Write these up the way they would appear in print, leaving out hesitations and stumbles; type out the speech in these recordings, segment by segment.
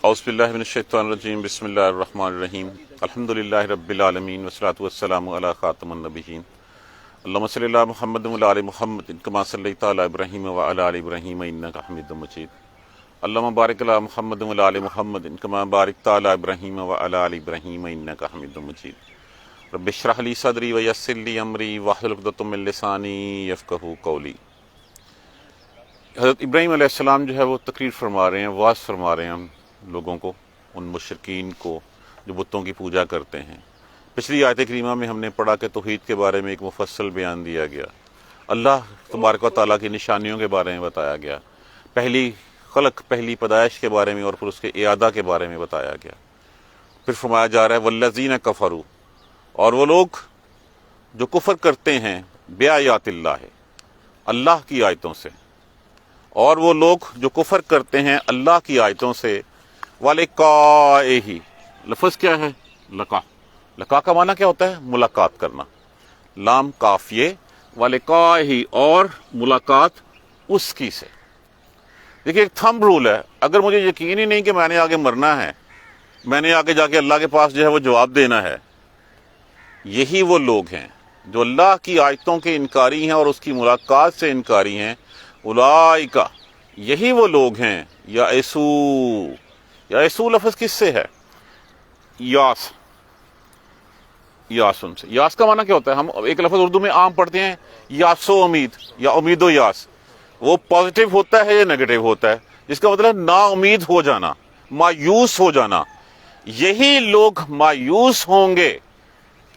اعوذ باللہ من الشیطان الرجیم بسم اللہ الرحمن الرحیم الحمدللہ رب العالمین والصلاۃ والسلام علی خاتم النبیین اللہم صلی علی محمد وعلی آل محمد کما صلیت علی ابراہیم وعلی آل ابراہیم انک حمید مجید اللہم بارک علی محمد وعلی آل محمد کما بارکت علی ابراہیم وعلی آل ابراہیم انک حمید مجید رب اشرح لی صدری ویسر لی امری واحلل عقدۃ من لسانی یفقہوا قولی۔ حضرت ابراہیم علیہ السلام جو ہے وہ تقریر فرما رہے ہیں، واعظ فرما رہے ہیں لوگوں کو، ان مشرکین کو جو بتوں کی پوجا کرتے ہیں۔ پچھلی آیت کریمہ میں ہم نے پڑھا کہ توحید کے بارے میں ایک مفصل بیان دیا گیا، اللہ تبارک و تعالیٰ کی نشانیوں کے بارے میں بتایا گیا، پہلی خلق، پہلی پیدائش کے بارے میں اور پھر اس کے اعادہ کے بارے میں بتایا گیا۔ پھر فرمایا جا رہا ہے والذین کفروا، اور وہ لوگ جو کفر کرتے ہیں بآیات اللہ، اللہ کی آیتوں سے، اور وہ لوگ جو کفر کرتے ہیں اللہ کی آیتوں سے، وَلِقَائِهِ، لفظ کیا ہے؟ لقا۔ لقا کا معنی کیا ہوتا ہے؟ ملاقات کرنا، لام کافیے، وَلِقَائِهِ، اور ملاقات اس کی سے۔ دیکھیے ایک تھمب رول ہے، اگر مجھے یقین ہی نہیں کہ میں نے آگے مرنا ہے، میں نے آگے جا کے اللہ کے پاس جو ہے وہ جواب دینا ہے، یہی وہ لوگ ہیں جو اللہ کی آیتوں کے انکاری ہیں اور اس کی ملاقات سے انکاری ہیں۔ اولئک، یہی وہ لوگ ہیں، یائسو لفظ کس سے ہے؟ یاس، یاسن سے۔ یاس کا معنی کیا ہوتا ہے؟ ہم ایک لفظ اردو میں عام پڑھتے ہیں یاسو امید یا امید و یاس، وہ پازیٹیو ہوتا ہے یا نیگیٹو ہوتا ہے؟ جس کا مطلب نا امید ہو جانا، مایوس ہو جانا۔ یہی لوگ مایوس ہوں گے،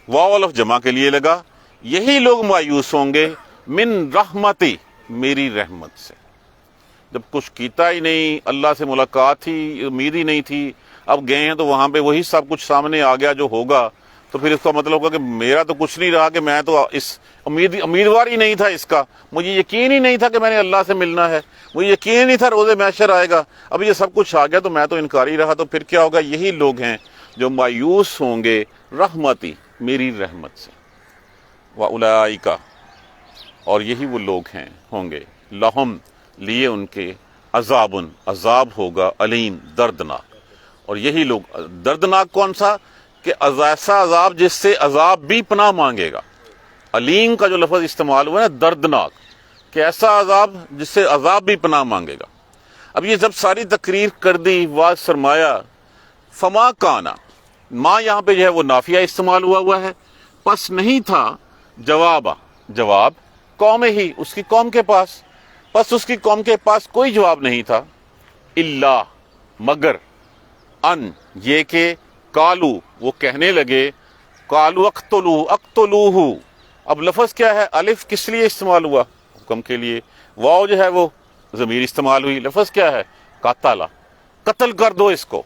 واو الف جمع کے لیے لگا، یہی لوگ مایوس ہوں گے من رحمتی، میری رحمت سے۔ جب کچھ کیتا ہی نہیں، اللہ سے ملاقات ہی، امید ہی نہیں تھی، اب گئے ہیں تو وہاں پہ وہی سب کچھ سامنے آ گیا جو ہوگا، تو پھر اس کا مطلب ہوگا کہ میرا تو کچھ نہیں رہا، کہ میں تو اس امیدوار ہی نہیں تھا اس کا، مجھے یقین ہی نہیں تھا کہ میں نے اللہ سے ملنا ہے، مجھے یقین ہی نہیں تھا روز محشر آئے گا، اب یہ سب کچھ آ گیا تو میں تو انکاری رہا، تو پھر کیا ہوگا؟ یہی لوگ ہیں جو مایوس ہوں گے رحمتی، میری رحمت سے۔ وَأُولَئِکَ، اور یہی وہ لوگ ہیں ہوں گے، لہم، لیے ان کے، عذابن، عذاب ہوگا، علیم، دردناک۔ اور یہی لوگ، دردناک کون سا؟ کہ ایسا عذاب جس سے عذاب بھی پناہ مانگے گا۔ علیم کا جو لفظ استعمال ہوا ہے نا، دردناک، کہ ایسا عذاب جس سے عذاب بھی پناہ مانگے گا۔ اب یہ جب ساری تقریر کر دی، واضح فرمایا، فما کانا، ماں یہاں پہ جو ہے وہ نافیہ استعمال ہوا ہے، پس نہیں تھا جواب قوم ہی، اس کی قوم کے پاس، پس اس کی قوم کے پاس کوئی جواب نہیں تھا، الا، مگر، ان، یہ کہ، قالو، وہ کہنے لگے، قالو اقتلوہ، اب لفظ کیا ہے؟ الف کس لیے استعمال ہوا؟ حکم کے لیے، واو جو ہے وہ ضمیر استعمال ہوئی، لفظ کیا ہے؟ قاتل، قتل کر دو اس کو۔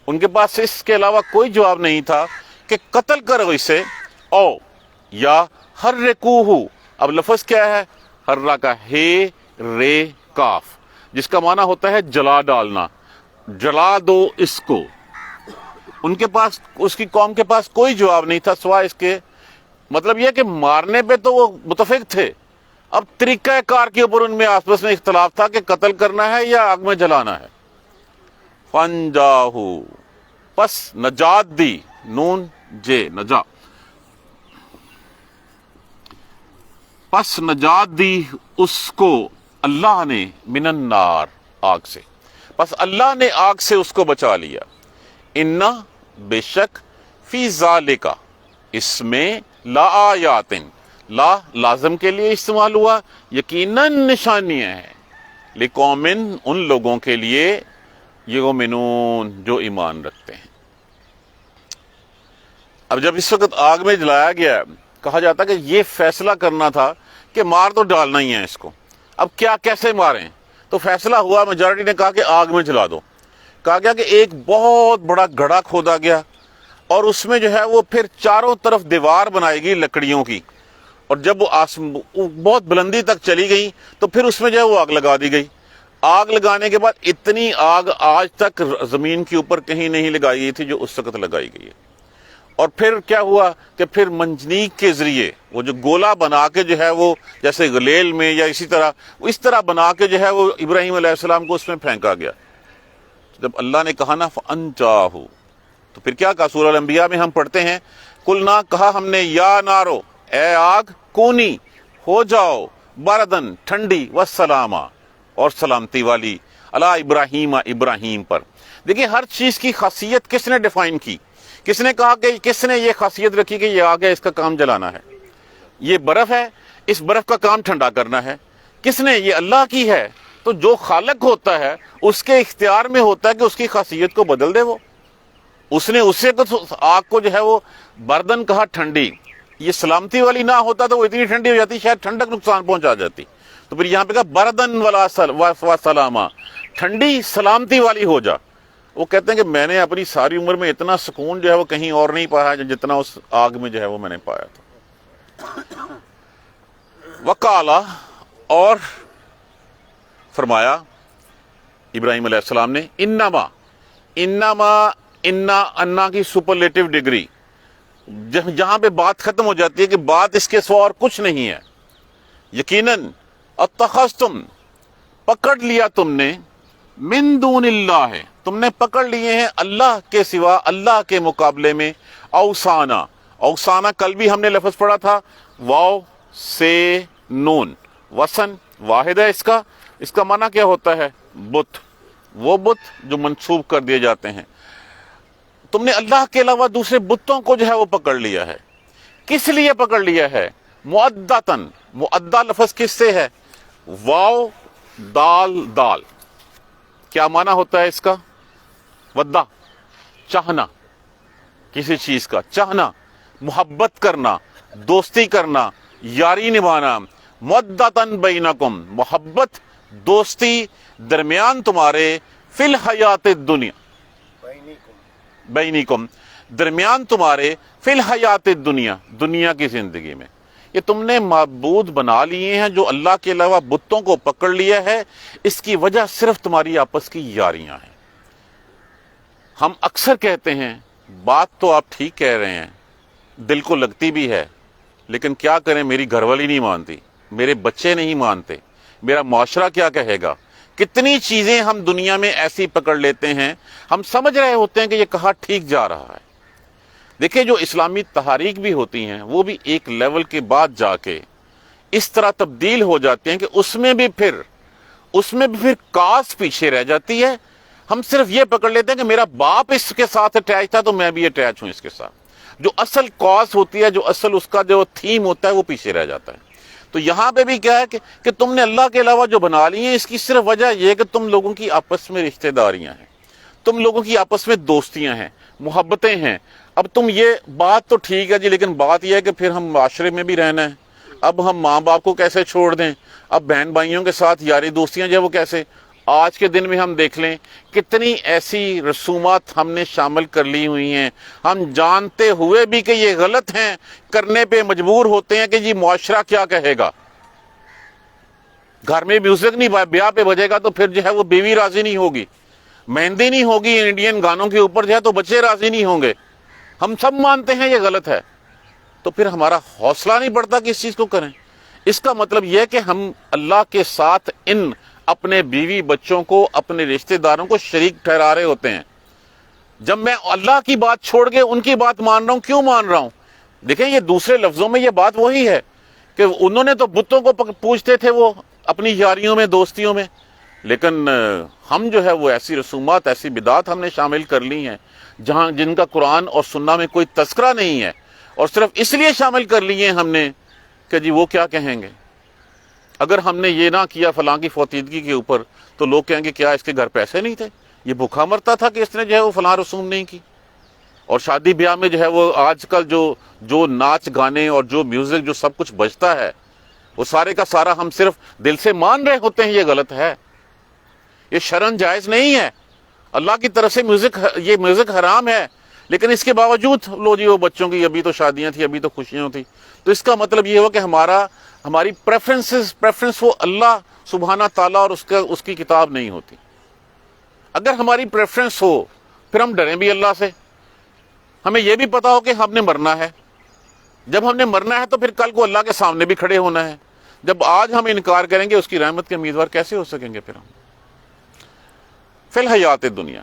ان کے پاس اس کے علاوہ کوئی جواب نہیں تھا کہ قتل کرو اسے، او، یا حرکوہ، اب لفظ کیا ہے؟ حرہ کا ہے، رے، کاف، جس کا معنی ہوتا ہے جلا ڈالنا، جلا دو اس کو۔ ان کے پاس، اس کی قوم کے پاس کوئی جواب نہیں تھا سوائے اس کے، مطلب یہ کہ مارنے پہ تو وہ متفق تھے، اب طریقہ کار کے اوپر ان میں آپس میں اختلاف تھا کہ قتل کرنا ہے یا آگ میں جلانا ہے۔ فانجاہو، پس نجات دی، نون جے، نجا، پس نجات دی اس کو اللہ نے، من النار، آگ سے، پس اللہ نے آگ سے اس کو بچا لیا۔ انا، بے شک، فی ذالک، اس میں، لا آیاتن، لا لازم کے لیے استعمال ہوا، یقیناً نشانیاں ہیں، لقومن، ان لوگوں کے لیے، یؤمنون، جو ایمان رکھتے ہیں۔ اب جب اس وقت آگ میں جلایا گیا، کہا جاتا کہ یہ فیصلہ کرنا تھا کہ مار تو ڈالنا ہی ہے اس کو، اب کیا، کیسے ماریں؟ تو فیصلہ ہوا، میجارٹی نے کہا کہ آگ میں جلا دو۔ کہا گیا کہ ایک بہت بڑا گڑھا کھودا گیا، اور اس میں جو ہے وہ پھر چاروں طرف دیوار بنائی گئی لکڑیوں کی، اور جب وہ بہت بلندی تک چلی گئی تو پھر اس میں جو ہے وہ آگ لگا دی گئی۔ آگ لگانے کے بعد اتنی آگ آج تک زمین کے اوپر کہیں نہیں لگائی گئی تھی جو اس وقت لگائی گئی ہے۔ اور پھر کیا ہوا کہ پھر منجنیق کے ذریعے وہ جو گولا بنا کے جو ہے وہ جیسے غلیل میں یا اسی طرح اس طرح بنا کے جو ہے وہ ابراہیم علیہ السلام کو اس میں پھینکا گیا۔ جب اللہ نے کہا نا فَأَنْجَاهُ، تو پھر کیا کہا؟ سورہ الانبیاء میں ہم پڑھتے ہیں قُلْنَا، کہا ہم نے، یا نارو، اے آگ، کونی، ہو جاؤ، بردن، ٹھنڈی، والسلامہ، اور سلامتی والی، علی ابراہیم، ابراہیم پر۔ دیکھیں ہر چیز کی خاصیت کس نے ڈیفائن کی؟ کس نے کہا کہ کس نے یہ خاصیت رکھی کہ یہ آگ ہے، اس کا کام جلانا ہے؟ یہ برف ہے، اس برف کا کام ٹھنڈا کرنا ہے۔ کس نے؟ یہ اللہ کی ہے۔ تو جو خالق ہوتا ہے اس کے اختیار میں ہوتا ہے کہ اس کی خاصیت کو بدل دے۔ وہ اس نے اسے آگ کو جو ہے وہ بردن کہا، ٹھنڈی۔ یہ سلامتی والی نہ ہوتا تو وہ اتنی ٹھنڈی ہو جاتی شاید ٹھنڈک نقصان پہنچا جاتی۔ تو پھر یہاں پہ کہا بردن و سلامہ، ٹھنڈی سلامتی والی ہو جا۔ وہ کہتے ہیں کہ میں نے اپنی ساری عمر میں اتنا سکون جو ہے وہ کہیں اور نہیں پایا جتنا اس آگ میں جو ہے وہ میں نے پایا تھا۔ وقالا، اور فرمایا ابراہیم علیہ السلام نے، انما انا کی سپرلیٹو ڈگری، جہاں پہ بات ختم ہو جاتی ہے کہ بات اس کے سوا اور کچھ نہیں ہے، یقیناً اتخذتم، پکڑ لیا تم نے، من دون اللہ، تم نے پکڑ لیے ہیں اللہ کے سوا، اللہ کے مقابلے میں، اوسانا۔ اوسانا کل بھی ہم نے لفظ پڑھا تھا، واو سے نون، وسن واحد ہے اس کا معنی کیا ہوتا ہے؟ بت، وہ بت جو منسوب کر دیے جاتے ہیں۔ تم نے اللہ کے علاوہ دوسرے بتوں کو جو ہے وہ پکڑ لیا ہے۔ کس لیے پکڑ لیا ہے؟ مؤدتن، مؤدہ لفظ کس سے ہے؟ واو دال دال، کیا معنی ہوتا ہے اس کا؟ ودہ، چاہنا، کسی چیز کا چاہنا، محبت کرنا، دوستی کرنا، یاری نبھانا۔ مودتن بینکم، محبت، دوستی درمیان تمہارے، فی الحیات الدنیا، بینکم، درمیان تمہارے، فی الحیات الدنیا، دنیا کی زندگی میں۔ یہ تم نے معبود بنا لیے ہیں جو اللہ کے علاوہ بتوں کو پکڑ لیا ہے، اس کی وجہ صرف تمہاری آپس کی یاریاں ہیں۔ ہم اکثر کہتے ہیں بات تو آپ ٹھیک کہہ رہے ہیں، دل کو لگتی بھی ہے، لیکن کیا کریں، میری گھر والی نہیں مانتی، میرے بچے نہیں مانتے، میرا معاشرہ کیا کہے گا۔ کتنی چیزیں ہم دنیا میں ایسی پکڑ لیتے ہیں، ہم سمجھ رہے ہوتے ہیں کہ یہ کہاں ٹھیک جا رہا ہے۔ دیکھیں جو اسلامی تحاریک بھی ہوتی ہیں وہ بھی ایک لیول کے بعد جا کے اس طرح تبدیل ہو جاتے ہیں کہ اس میں بھی پھر کاز پیچھے رہ جاتی ہے۔ ہم صرف یہ پکڑ لیتے ہیں کہ میرا باپ اس کے ساتھ اٹیچ تھا تو میں بھی اٹیچ ہوں اس کے ساتھ۔ جو اصل کاز ہوتی ہے، جو اصل اس کا جو تھیم ہوتا ہے وہ پیچھے رہ جاتا ہے۔ تو یہاں پہ بھی کیا ہے کہ تم نے اللہ کے علاوہ جو بنا لی ہیں، اس کی صرف وجہ یہ ہے کہ تم لوگوں کی آپس میں رشتہ داریاں ہیں، تم لوگوں کی آپس میں دوستیاں ہیں، محبتیں ہیں۔ اب تم یہ بات تو ٹھیک ہے جی، لیکن بات یہ ہے کہ پھر ہم معاشرے میں بھی رہنا ہے۔ اب ہم ماں باپ کو کیسے چھوڑ دیں؟ اب بہن بھائیوں کے ساتھ یاری دوستیاں جو ہے وہ کیسے؟ آج کے دن میں ہم دیکھ لیں کتنی ایسی رسومات ہم نے شامل کر لی ہوئی ہیں، ہم جانتے ہوئے بھی کہ یہ غلط ہیں، کرنے پہ مجبور ہوتے ہیں کہ جی معاشرہ کیا کہے گا۔ گھر میں میوزک نہیں بیاہ پہ بجے گا تو پھر جو ہے وہ بیوی راضی نہیں ہوگی، مہندی نہیں ہوگی انڈین گانوں کے اوپر جو ہے تو بچے راضی نہیں ہوں گے۔ ہم سب مانتے ہیں یہ غلط ہے، تو پھر ہمارا حوصلہ نہیں بڑھتا کہ اس چیز کو کریں۔ اس کا مطلب یہ ہے کہ ہم اللہ کے ساتھ ان اپنے بیوی بچوں کو، اپنے رشتہ داروں کو شریک ٹھہرا رہے ہوتے ہیں۔ جب میں اللہ کی بات چھوڑ کے ان کی بات مان رہا ہوں، کیوں مان رہا ہوں؟ دیکھیں یہ دوسرے لفظوں میں یہ بات وہی ہے کہ انہوں نے تو بتوں کو پوجتے تھے وہ اپنی یاریوں میں، دوستیوں میں، لیکن ہم جو ہے وہ ایسی رسومات، ایسی بدعات ہم نے شامل کر لی ہیں جن کا قرآن اور سنہ میں کوئی تذکرہ نہیں ہے، اور صرف اس لیے شامل کر لیے ہم نے کہ جی وہ کیا کہیں گے۔ اگر ہم نے یہ نہ کیا فلاں کی فوتیدگی کے اوپر تو لوگ کہیں گے کیا اس کے گھر پیسے نہیں تھے، یہ بھوکا مرتا تھا کہ اس نے جو ہے وہ فلاں رسوم نہیں کی۔ اور شادی بیاہ میں جو ہے وہ آج کل جو ناچ گانے اور جو میوزک جو سب کچھ بجتا ہے، وہ سارے کا سارا ہم صرف دل سے مان رہے ہوتے ہیں یہ غلط ہے، یہ شرعاً جائز نہیں ہے، اللہ کی طرف سے یہ میوزک حرام ہے، لیکن اس کے باوجود لو جی وہ بچوں کی ابھی تو شادیاں تھیں، ابھی تو خوشیاں تھیں۔ تو اس کا مطلب یہ ہوا کہ ہماری پریفرنس وہ اللہ سبحانہ تعالیٰ اور اس کی کتاب نہیں ہوتی۔ اگر ہماری پریفرنس ہو پھر ہم ڈریں بھی اللہ سے، ہمیں یہ بھی پتا ہو کہ ہم نے مرنا ہے۔ جب ہم نے مرنا ہے تو پھر کل کو اللہ کے سامنے بھی کھڑے ہونا ہے۔ جب آج ہم انکار کریں گے اس کی رحمت کے امیدوار کیسے ہو سکیں گے پھر ہم؟ فی الحیات الدنیا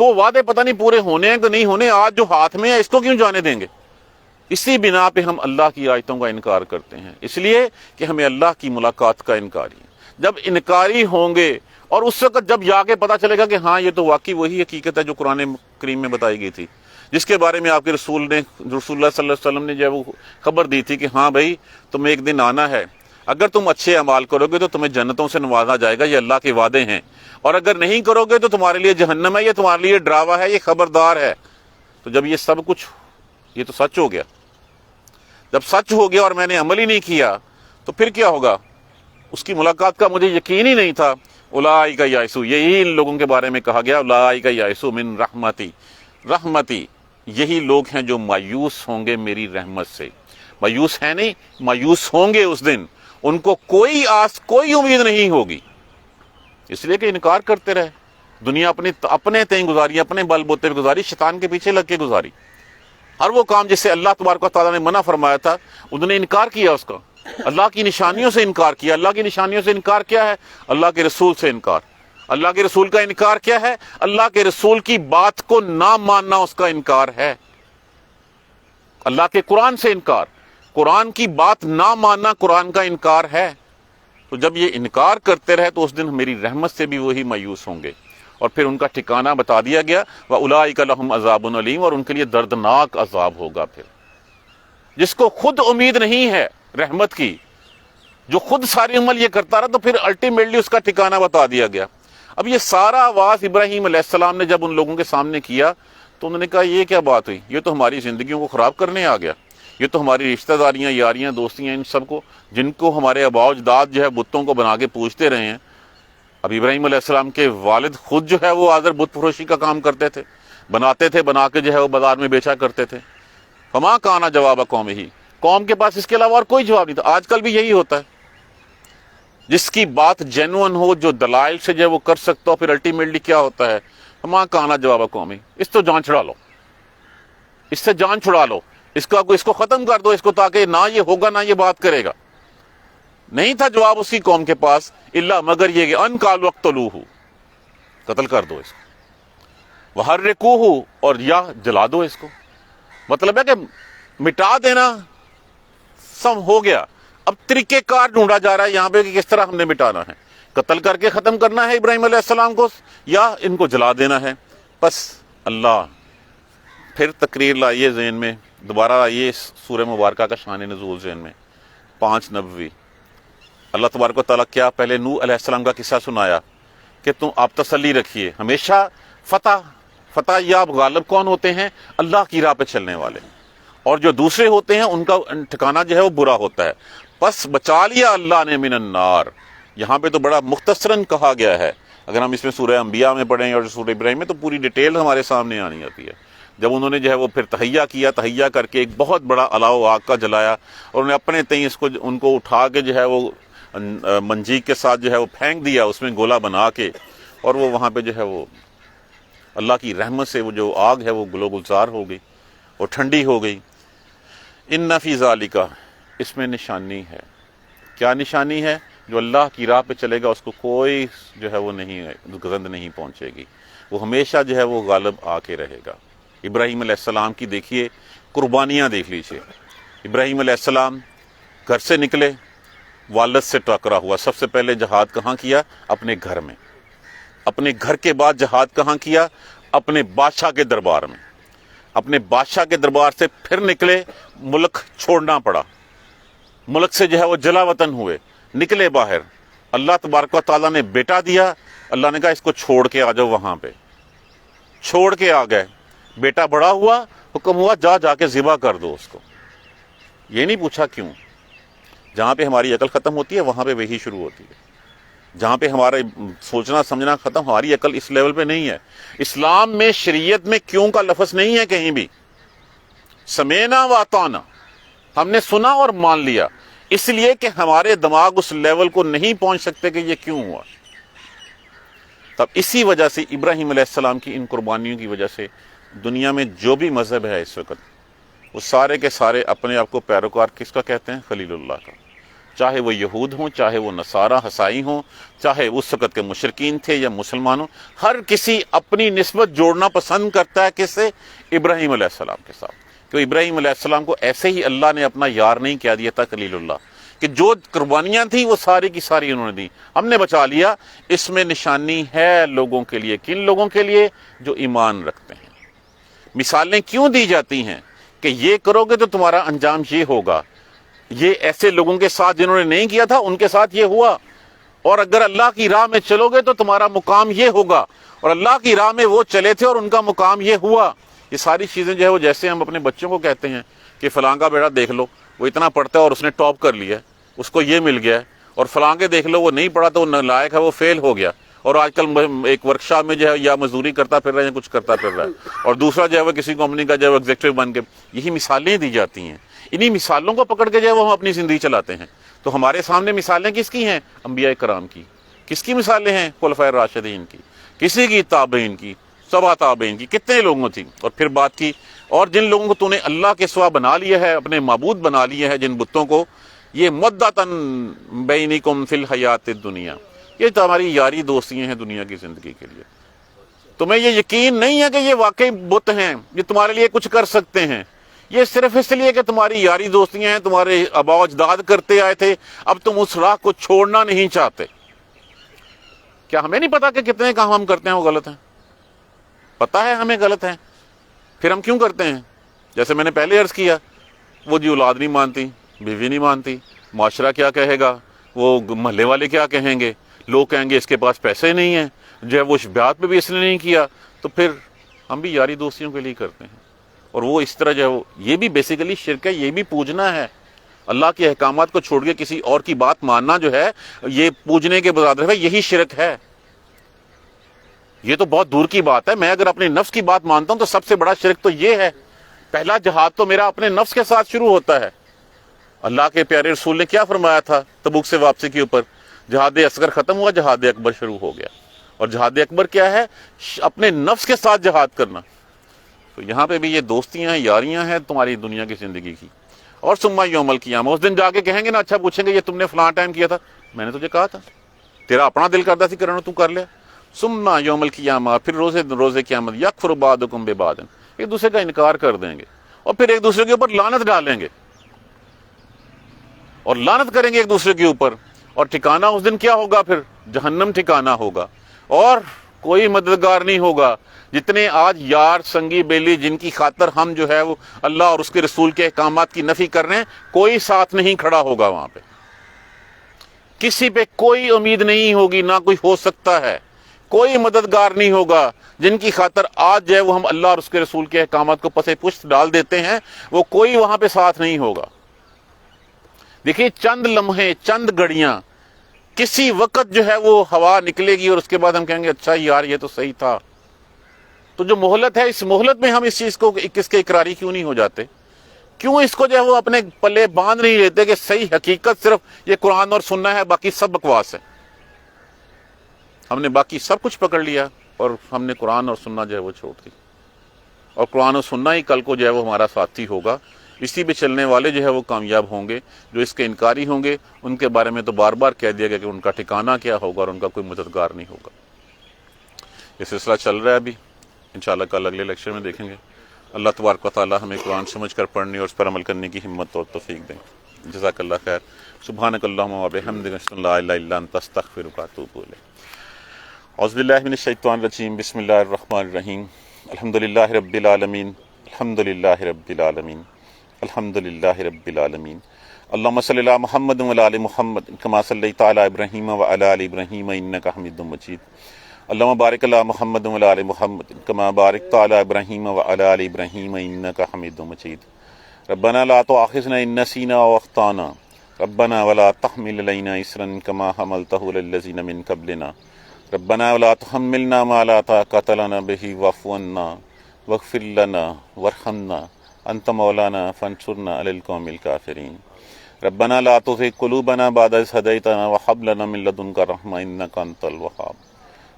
تو وعدے پتہ نہیں پورے ہونے ہیں کہ نہیں ہونے، آج جو ہاتھ میں ہے اس کو کیوں جانے دیں گے؟ اسی بنا پہ ہم اللہ کی آیتوں کا انکار کرتے ہیں، اس لیے کہ ہمیں اللہ کی ملاقات کا انکاری ہے۔ جب انکاری ہوں گے اور اس وقت جب جا کے پتہ چلے گا کہ ہاں یہ تو واقعی وہی حقیقت ہے جو قرآن کریم میں بتائی گئی تھی، جس کے بارے میں آپ کے رسول اللہ صلی اللہ علیہ وسلم نے جو وہ خبر دی تھی کہ ہاں بھائی تمہیں ایک دن آنا ہے، اگر تم اچھے اعمال کرو گے تو تمہیں جنتوں سے نوازا جائے گا، یہ اللہ کے وعدے ہیں، اور اگر نہیں کرو گے تو تمہارے لیے جہنم ہے، یہ تمہارے لیے ڈراوا ہے، یہ خبردار ہے۔ تو جب یہ سب کچھ یہ تو سچ ہو گیا، جب سچ ہو گیا اور میں نے عمل ہی نہیں کیا تو پھر کیا ہوگا؟ اس کی ملاقات کا مجھے یقین ہی نہیں تھا۔ اولئک یئسوا، یہی ان لوگوں کے بارے میں کہا گیا اولئک یئسوا من رحمتی، یہی لوگ ہیں جو مایوس ہوں گے میری رحمت سے۔ مایوس ہے نہیں، مایوس ہوں گے اس دن، ان کو کوئی آس کوئی امید نہیں ہوگی، اس لیے کہ انکار کرتے رہے، دنیا اپنے تئیں گزاری، اپنے بل بوتے پہ گزاری، شیطان کے پیچھے لگ کے گزاری۔ ہر وہ کام جس سے اللہ تبارک و تعالیٰ نے منع فرمایا تھا انہوں نے انکار کیا اس کا، اللہ کی نشانیوں سے انکار کیا۔ اللہ کی نشانیوں سے انکار کیا ہے؟ اللہ کے رسول سے انکار۔ اللہ کے رسول کا انکار کیا ہے؟ اللہ کے رسول کی بات کو نہ ماننا اس کا انکار ہے۔ اللہ کے قرآن سے انکار، قرآن کی بات نہ ماننا قرآن کا انکار ہے۔ تو جب یہ انکار کرتے رہے تو اس دن میری رحمت سے بھی وہی مایوس ہوں گے، اور پھر ان کا ٹھکانہ بتا دیا گیا وَأُولَئِكَ لَهُمْ عَذَابٌ أَلِيمٌ، اور ان کے لیے دردناک عذاب ہوگا۔ پھر جس کو خود امید نہیں ہے رحمت کی، جو خود ساری عمل یہ کرتا رہا، تو پھر الٹیمیٹلی اس کا ٹھکانہ بتا دیا گیا۔ اب یہ سارا آواز ابراہیم علیہ السلام نے جب ان لوگوں کے سامنے کیا تو انہوں نے کہا یہ کیا بات ہوئی؟ یہ تو ہماری زندگیوں کو خراب کرنے آ گیا، یہ تو ہماری رشتہ داریاں، یاریاں، دوستیاں، ان سب کو، جن کو ہمارے آباء و اجداد جو ہے بتوں کو بنا کے پوجتے رہے ہیں۔ اب ابراہیم علیہ السلام کے والد خود جو ہے وہ آزر بت پروشی کا کام کرتے تھے، بناتے تھے، بنا کے جو ہے وہ بازار میں بیچا کرتے تھے۔ فما کانا جواب قومہ، قوم کے پاس اس کے علاوہ اور کوئی جواب نہیں تھا۔ آج کل بھی یہی ہوتا ہے، جس کی بات جینون ہو، جو دلائل سے جو ہے وہ کر سکتا ہو، پھر الٹیمیٹلی کیا ہوتا ہے؟ فما کانا جواب قومہ، اس تو جان چھڑا لو، اس سے جان چھڑا لو، اس کو ختم کر دو، اس کو، تاکہ نہ یہ ہوگا نہ یہ بات کرے گا۔ نہیں تھا جواب اس کی قوم کے پاس الا مگر یہ کہ ان قالوا اقتلوہ، قتل کر دو اس کو، وحرقوہ، اور یا جلا دو اس کو۔ مطلب ہے کہ مٹا دینا سب ہو گیا، اب طریقہ کار ڈھونڈا جا رہا ہے یہاں پہ کہ کس طرح ہم نے مٹانا ہے، قتل کر کے ختم کرنا ہے ابراہیم علیہ السلام کو یا ان کو جلا دینا ہے۔ بس اللہ پھر تقریر لائیے ذہن میں، دوبارہ آئیے اس سورہ مبارکہ کا شان نزول ذہن میں، 5 نبوی۔ اللہ تبارک و تعالیٰ کیا پہلے نوح علیہ السلام کا قصہ سنایا کہ تم آپ تسلی رکھیے، ہمیشہ فتح یاب غالب کون ہوتے ہیں؟ اللہ کی راہ پہ چلنے والے، اور جو دوسرے ہوتے ہیں ان کا ٹھکانہ جو ہے وہ برا ہوتا ہے۔ بس بچا لیا اللہ نے من النار، یہاں پہ تو بڑا مختصراً کہا گیا ہے۔ اگر ہم اس میں سورہ انبیاء میں پڑھیں اور سورہ ابراہیم میں تو پوری ڈیٹیل ہمارے سامنے آنی آتی ہے۔ جب انہوں نے جو ہے وہ پھر تہیہ کر کے ایک بہت بڑا الاؤ آگ کا جلایا، اور انہوں نے اپنے تئیں ان کو اٹھا کے جو ہے وہ منجیق کے ساتھ جو ہے وہ پھینک دیا، اس میں گولا بنا کے، اور وہ وہاں پہ جو ہے وہ اللہ کی رحمت سے وہ جو آگ ہے وہ گلو گلزار ہو گئی اور ٹھنڈی ہو گئی۔ ان فی ذالک، اس میں نشانی ہے۔ کیا نشانی ہے؟ جو اللہ کی راہ پہ چلے گا اس کو کوئی جو ہے وہ نہیں گزند نہیں پہنچے گی، وہ ہمیشہ جو ہے وہ غالب آ کے رہے گا۔ ابراہیم علیہ السلام کی دیکھیے قربانیاں دیکھ لیجیے۔ ابراہیم علیہ السلام گھر سے نکلے، والد سے ٹکرا ہوا، سب سے پہلے جہاد کہاں کیا؟ اپنے گھر میں۔ اپنے گھر کے بعد جہاد کہاں کیا؟ اپنے بادشاہ کے دربار میں۔ اپنے بادشاہ کے دربار سے پھر نکلے، ملک چھوڑنا پڑا، ملک سے جو ہے وہ جلا وطن ہوئے، نکلے باہر۔ اللہ تبارک و تعالیٰ نے بیٹا دیا، اللہ نے کہا اس کو چھوڑ کے آ جاؤ، وہاں پہ چھوڑ کے آ گئے۔ بیٹا بڑا ہوا، حکم ہوا جا کے ذبح کر دو اس کو۔ یہ نہیں پوچھا کیوں۔ جہاں پہ ہماری عقل ختم ہوتی ہے وہاں پہ وہی شروع ہوتی ہے۔ جہاں پہ ہمارا سوچنا سمجھنا ختم، ہماری عقل اس لیول پہ نہیں ہے۔ اسلام میں، شریعت میں کیوں کا لفظ نہیں ہے کہیں بھی۔ سمینا و اطعنا، ہم نے سنا اور مان لیا، اس لیے کہ ہمارے دماغ اس لیول کو نہیں پہنچ سکتے کہ یہ کیوں ہوا۔ تب اسی وجہ سے ابراہیم علیہ السلام کی ان قربانیوں کی وجہ سے دنیا میں جو بھی مذہب ہے اس وقت، وہ سارے کے سارے اپنے آپ کو پیروکار کس کا کہتے ہیں؟ خلیل اللہ کا۔ چاہے وہ یہود ہوں، چاہے وہ نصارہ عیسائی ہوں، چاہے اس وقت کے مشرکین تھے یا مسلمان ہوں، ہر کسی اپنی نسبت جوڑنا پسند کرتا ہے کس سے؟ ابراہیم علیہ السلام کے ساتھ. کہ ابراہیم علیہ السلام کو ایسے ہی اللہ نے اپنا یار نہیں کہہ دیا تھا خلیل اللہ، کہ جو قربانیاں تھیں وہ ساری کی ساری انہوں نے دی، ہم نے بچا لیا. اس میں نشانی ہے لوگوں کے لیے. کن لوگوں کے لیے؟ جو ایمان رکھتے ہیں. مثالیں کیوں دی جاتی ہیں کہ یہ کرو گے تو تمہارا انجام یہ ہوگا. یہ ایسے لوگوں کے ساتھ جنہوں نے نہیں کیا تھا ان کے ساتھ یہ ہوا، اور اگر اللہ کی راہ میں چلو گے تو تمہارا مقام یہ ہوگا، اور اللہ کی راہ میں وہ چلے تھے اور ان کا مقام یہ ہوا. یہ ساری چیزیں جو ہے وہ جیسے ہم اپنے بچوں کو کہتے ہیں کہ فلاں کا بیٹا دیکھ لو وہ اتنا پڑھتا ہے اور اس نے ٹاپ کر لیا ہے، اس کو یہ مل گیا ہے، اور فلاں کے دیکھ لو وہ نہیں پڑھا تو وہ نالائق ہے، وہ فیل ہو گیا، اور آج کل ایک ورکشاپ میں جو ہے یا مزدوری کرتا پھر رہا ہے یا کچھ کرتا پھر رہا ہے، اور دوسرا جو ہے وہ کسی کمپنی کا جو ہے ایگزیکٹو بن کے. یہی مثالیں دی جاتی ہیں. انہی مثالوں کو پکڑ کے جو ہے وہ ہم اپنی زندگی چلاتے ہیں. تو ہمارے سامنے مثالیں کس کی ہیں؟ انبیاء کرام کی. کس کی مثالیں ہیں؟ خلفائے راشدین کی. کسی کی؟ تابعین کی، سبع تابعین کی. کتنے لوگوں تھی. اور پھر بات کی اور جن لوگوں کو تو نے اللہ کے سوا بنا لیا ہے، اپنے معبود بنا لیے ہے، جن بتوں کو، یہ مدتن بینکم فی الحیات الدنیا، یہ تو ہماری یاری دوستیاں ہیں دنیا کی زندگی کے لیے. تمہیں یہ یقین نہیں ہے کہ یہ واقعی بت ہیں، یہ تمہارے لیے کچھ کر سکتے ہیں. یہ صرف اس لیے کہ تمہاری یاری دوستیاں ہیں، تمہارے آباء و اجداد کرتے آئے تھے، اب تم اس راہ کو چھوڑنا نہیں چاہتے. کیا ہمیں نہیں پتا کہ کتنے کام ہم کرتے ہیں وہ غلط ہیں؟ پتا ہے ہمیں غلط ہیں، پھر ہم کیوں کرتے ہیں؟ جیسے میں نے پہلے عرض کیا، وہ جی اولاد نہیں مانتی، بیوی نہیں مانتی، معاشرہ کیا کہے گا، وہ محلے والے کیا کہیں گے، لوگ کہیں گے اس کے پاس پیسے نہیں ہیں، جو ہے وہ بیعت پہ بھی اس نے نہیں کیا. تو پھر ہم بھی یاری دوستیوں کے لیے کرتے ہیں. اور وہ اس طرح جو ہے یہ بھی بیسیکلی شرک ہے، یہ بھی پوجنا ہے. اللہ کے احکامات کو چھوڑ کے کسی اور کی بات ماننا جو ہے یہ پوجنے کے برابر ہے، یہی شرک ہے. یہ تو بہت دور کی بات ہے. میں اگر اپنے نفس کی بات مانتا ہوں تو سب سے بڑا شرک تو یہ ہے. پہلا جہاد تو میرا اپنے نفس کے ساتھ شروع ہوتا ہے. اللہ کے پیارے رسول نے کیا فرمایا تھا تبوک سے واپسی کے اوپر؟ جہاد اصغر ختم ہوا، جہاد اکبر شروع ہو گیا. اور جہاد اکبر کیا ہے؟ اپنے نفس کے ساتھ جہاد کرنا. تو یہاں پہ بھی یہ دوستیاں ہیں، یاریاں ہیں تمہاری دنیا کی زندگی کی. اور ثم یوم القیامہ، اس دن جا کے کہیں گے نا، اچھا پوچھیں گے یہ تم نے فلاں ٹائم کیا تھا، میں نے تجھے کہا تھا، تیرا اپنا دل کرتا سی کرنا تو کر لیا. ثم یوم القیامہ، پھر روز قیامت، یکفر بعضکم ببعض، ایک دوسرے کا انکار کر دیں گے اور پھر ایک دوسرے کے اوپر لعنت ڈالیں گے اور لعنت کریں گے ایک دوسرے کے اوپر. اور ٹھکانہ اس دن کیا ہوگا؟ پھر جہنم ٹھکانہ ہوگا، اور کوئی مددگار نہیں ہوگا. جتنے آج یار سنگی بیلی جن کی خاطر ہم جو ہے وہ اللہ اور اس کے رسول کے احکامات کی نفی کر رہے ہیں، کوئی ساتھ نہیں کھڑا ہوگا وہاں پہ. کسی پہ کوئی امید نہیں ہوگی، نہ کوئی ہو سکتا ہے. کوئی مددگار نہیں ہوگا. جن کی خاطر آج جو ہے وہ ہم اللہ اور اس کے رسول کے احکامات کو پسے پشت ڈال دیتے ہیں، وہ کوئی وہاں پہ ساتھ نہیں ہوگا. دیکھیے چند لمحے، چند گھڑیاں، کسی وقت جو ہے وہ ہوا نکلے گی اور اس کے بعد ہم کہیں گے اچھا یار یہ تو صحیح تھا. تو جو مہلت ہے، اس مہلت میں ہم اس چیز کو کس کے اقراری کیوں نہیں ہو جاتے؟ کیوں اس کو جو ہے وہ اپنے پلے باندھ نہیں لیتے کہ صحیح حقیقت صرف یہ قرآن اور سننا ہے، باقی سب بکواس ہے. ہم نے باقی سب کچھ پکڑ لیا اور ہم نے قرآن اور سننا جو ہے وہ چھوڑ دی. اور قرآن اور سننا ہی کل کو جو ہے وہ ہمارا ساتھی ہوگا. اسی پہ چلنے والے جو ہے وہ کامیاب ہوں گے. جو اس کے انکاری ہوں گے ان کے بارے میں تو بار بار کہہ دیا گیا کہ ان کا ٹھکانہ کیا ہوگا اور ان کا کوئی مددگار نہیں ہوگا. یہ سلسلہ چل رہا ہے ابھی، انشاءاللہ کل اگلے لیکچر میں دیکھیں گے. اللہ تبارک و تعالی ہمیں قرآن سمجھ کر پڑھنے اور اس پر عمل کرنے کی ہمت اور توفیق دیں. جزاک اللہ خیر. سبحانک اللہم و بحمدک، اشہد ان لا الہ الا انت، استغفرک و اتوب الیک. اعوذ باللہ من الشیطان الرجیم. بسم اللہ الرحمن الرحیم. الحمدللہ رب العالمین، الحمدللہ رب العالمین، الحمدللہ رب العالمین. اللہم صلی علی محمد و علی آل محمد کما صلیت علی ابراہیم و علی آل ابراہیم انک حمید مجید. اللہم بارک علی محمد و علی آل محمد کما بارکت علی ابراہیم و علی آل ابراہیم انک حمید مجید. ربنا لا تؤاخذنا ان نسینا او اخطانا، ربنا ولا تحمل علینا اصرا کما حملته علی الذین من قبلنا، ربنا ولا تحملنا ما لا طاقة لنا به واعف عنا واغفر لنا وارحمنا انت مولانا فانصرنا على القوم الكافرين. ربنا لا تزغ قلوبنا بعد إذ هديتنا وهب لنا من لدنك رحمة إنك أنت الوهاب.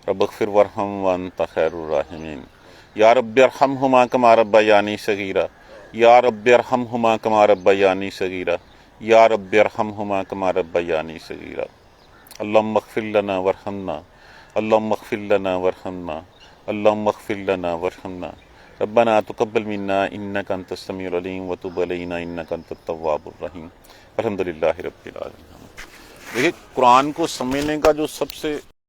رب اغفر وارحم وأنت خير الراحمين. یا رب ارحمهما كما ربياني صغيرا، یا رب ارحمهما كما ربياني صغيرا، یا رب ارحمہما کما ربیانی صغیرا، اللہم اغفر لنا ورحمنا، اللہم اغفر لنا ورحمنا، اللہم اغفر لنا ورحمنا، ربنا تقبل منا انک انت السمیع العلیم وتب علینا انک انت التواب الرحیم، الحمدللہ رب العالمین۔ دیکھیے قرآن کو سمجھنے کا جو سب سے